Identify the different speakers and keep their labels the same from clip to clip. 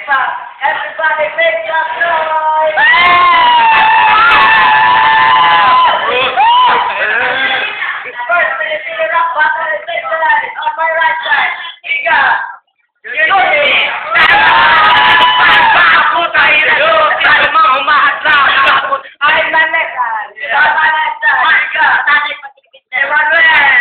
Speaker 1: pa. Everybody make some noise! First, Filipino rock battle is centralized on my right side. Iga! Yuri! I'm Manekan! On my left side. Iga! Emmanuel!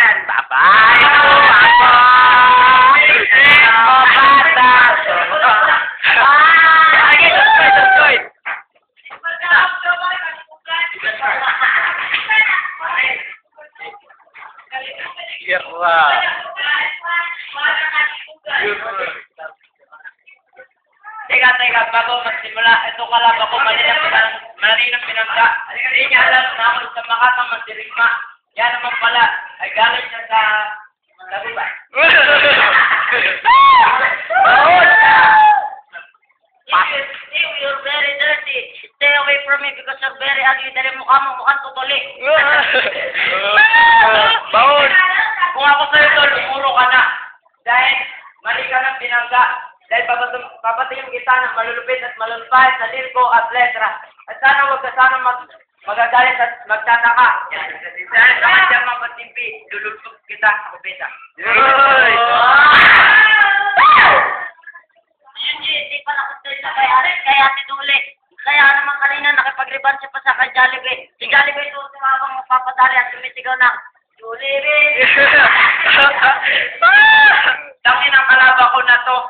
Speaker 1: Teka, bago magsimula, ito kalaban ko malinang pinangga. Hindi niya alam na ako sa Makatang Mandirigma. Yan naman pala, ay galing siya sa Lagubay. You're very dirty. Stay away from me because you're very ugly. Dali mukha mo, mukhang tutuli.
Speaker 2: Baon!
Speaker 1: Kung ako sa'yo tol, umuro ka na. Dahil mali ka ng pinangga. Dahil papatingin kita ng malulupit at malulupahit na lirko at letra. At sana huwag ka sana magagalit at magtataka. Dahil sa kanyang mapatimpi, lulupot kita sa kubeta. Hindi pa nakustoy sa kaya si Dule. Kaya naman kanina nakipag-reban siya pa sa kay Jollibee. Si Jollibee doon si Mabang magpapadali at sumisigaw ng Jollibee! Tangin ang kalaban ko na to.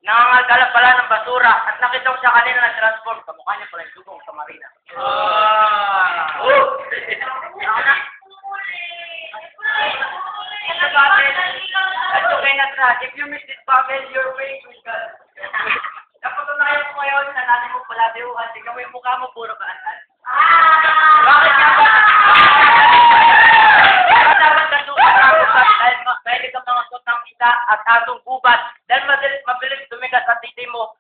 Speaker 1: Nangangalgala pala ng basura at nakita ko siya kanina nag-transform. Kamukha niya pala yung dugong sa Marina. Ako na. Ito bakit? Ito kayo na tragic. You missed it, Pavel. You're way too good. Dapat na kayo po ngayon, nananay mo pala, Dewhan. Tingnan mo yung mukha mo, puro kaanal. Bakit nga ba? Bakit dapat kasukat ako dahil mahilig ang mga sutang isa at atong gubat dahil mabilis tumigas sa titi mo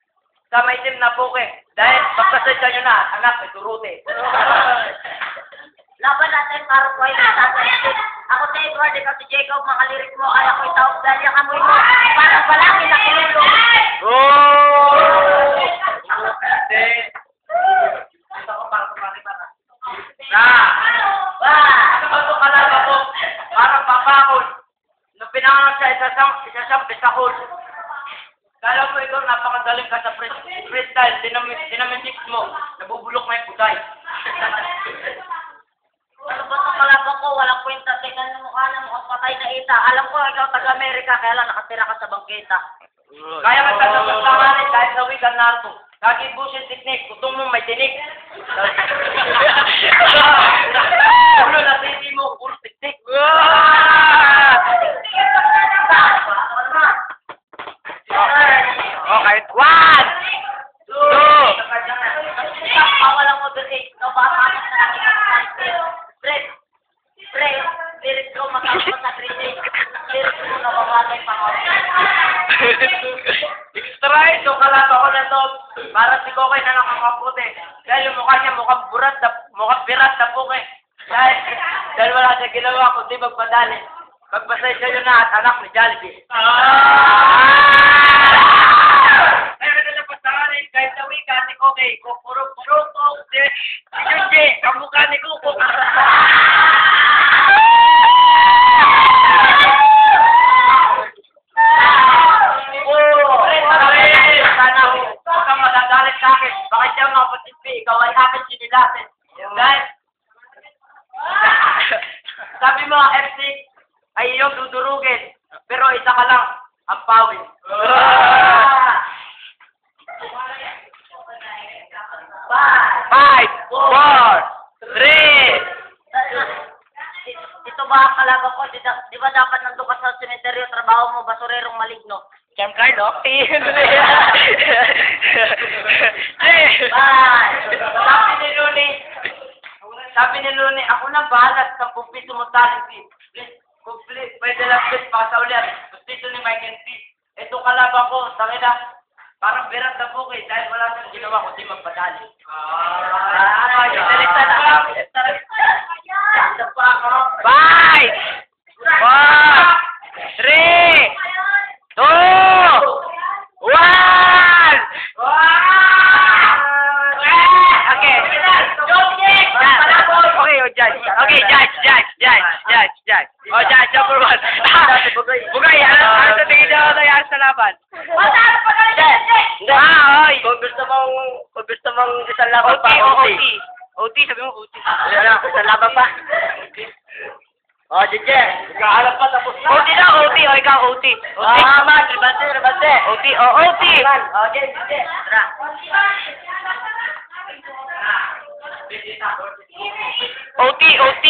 Speaker 1: sa maitim na puke dahil pagpasensya nyo na, anak, may turute. Laban natin para po ay nasasalit. Ako si Edward, ikaw si Jacob, mga lirik mo ay ako'y taog dahil yung amoy mo. Parang palaki na kilero. Ito ko para kumari para. Ano ba ito kalaba ko? Parang papakol. Nung pinanganak siya, isa siyang bisakol. Kala mo ikaw, napakagaling ka sa freestyle. Dinaminiks mo. Nabubulok na yung puday. Ano ba sa kalabang ko? Walang kwenta. Tingnan mo mukha na mukhang patay na ita. Alam ko, ikaw taga-Amerika, kaya lang nakatira ka sa bangketa. Kaya magkasapaglanganin dahil sa wigan narto. Kagibusin technique, kutong mo may tinik. Ulo na titi mo, puro tiktik.
Speaker 2: Okay, 1, 2.
Speaker 1: Pawalang mo doon eh. Ikaw ba ang sa natin? Fred, lyrics ko makakapos sa 3 days. Lyrics ko nababatay pa ko.
Speaker 2: Extra
Speaker 1: Ito kalaba ko na to. Para si Kokoy na nakakaputi. Dahil yung mukha niya mukhang pirat na puke. Dahil wala siya ginawa kundi magpadali. Magpasensya yun na at anak ni Jollibee. Kaya na lang pasanganin kahit na wika ni Kokoy. Kupurong-purong ko. Yun, ang mukha ni Kuko. Bakit siya mga patimpi? Ikaw ay akin sinilasin. Guys, sabi mo ang FC ay iyong dudurugin. Pero isa ka lang, ang pawin.
Speaker 2: 5, 4, 3.
Speaker 1: Ito ba ang kalaban ko? Di ba dapat nandun ka sa sementeryo, trabaho mo, basurerong maligno?
Speaker 2: Siyempre, no?
Speaker 1: Sabi ni Luni, ako na bahala sa 10 piso mo talent fee. Please, pwede lang please, pakasa ulit. 10 piso ni Michael P. Ito kalaban ko, sakila, parang birat na po kayo dahil wala siyang ginawa kundi magpadali.
Speaker 2: laban.
Speaker 1: Matalo pa na rin,
Speaker 2: Hindi. Oy.
Speaker 3: Kung gusto mong isang laban
Speaker 2: OT,
Speaker 3: pa,
Speaker 2: OT. OT, sabi mo OT.
Speaker 3: Ano, isang laban pa. Oh, Jeje, nagkaalam pa tapos na.
Speaker 2: OT na, OT. O, ikaw, OT. OT.
Speaker 3: Man, rebante.
Speaker 2: OT, o, OT.
Speaker 3: Oh, Jeje, tara.
Speaker 2: OT, OT.